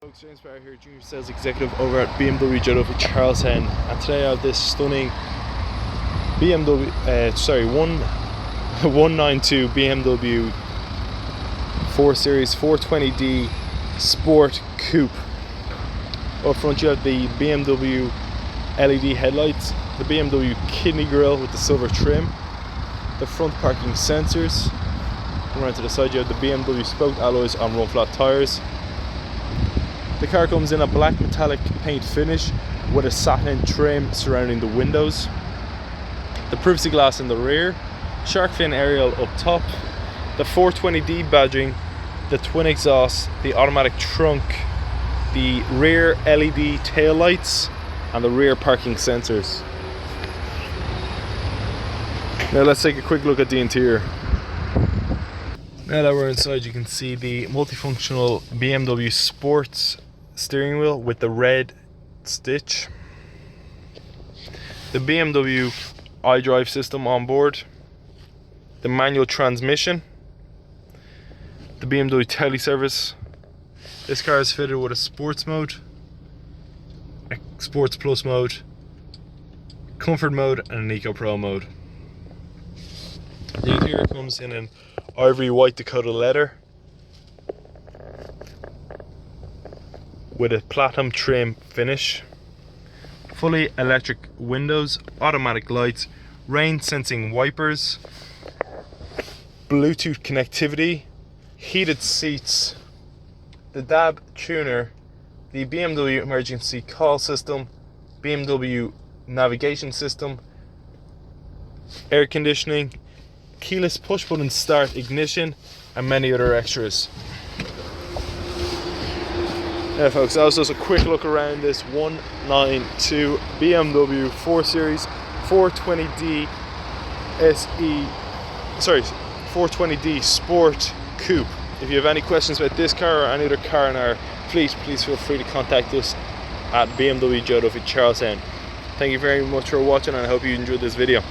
Folks, James Barr here, Junior Sales Executive over at BMW Joe Duffy Charlestown, and today I have this stunning BMW, 192 BMW 4 Series 420D Sport Coupe. Up front you have the BMW LED headlights, the BMW kidney grille with the silver trim, the front parking sensors. Around to the side you have the BMW spoke alloys on run flat tyres. The car comes in a black metallic paint finish with a satin trim surrounding the windows, the privacy glass in the rear, shark fin aerial up top, the 420D badging, the twin exhaust, the automatic trunk, the rear LED tail lights, and the rear parking sensors. Now let's take a quick look at the interior. Now that we're inside, you can see the multifunctional BMW Sports steering wheel with the red stitch, the BMW iDrive system on board, the manual transmission, the BMW teleservice. This car is fitted with a sports mode, a sports plus mode, comfort mode, and an eco pro mode. The interior comes in an ivory white Dakota leather with a platinum trim finish, fully electric windows, automatic lights, rain sensing wipers, Bluetooth connectivity, heated seats, the DAB tuner, the BMW emergency call system, BMW navigation system, air conditioning, keyless push button start ignition, and many other extras. Yeah folks, that was just a quick look around this 192 BMW 4 Series 420D 420D Sport Coupe. If you have any questions about this car or any other car in our fleet, please feel free to contact us at BMW Joe Duffy Charlestown. Thank you very much for watching, and I hope you enjoyed this video.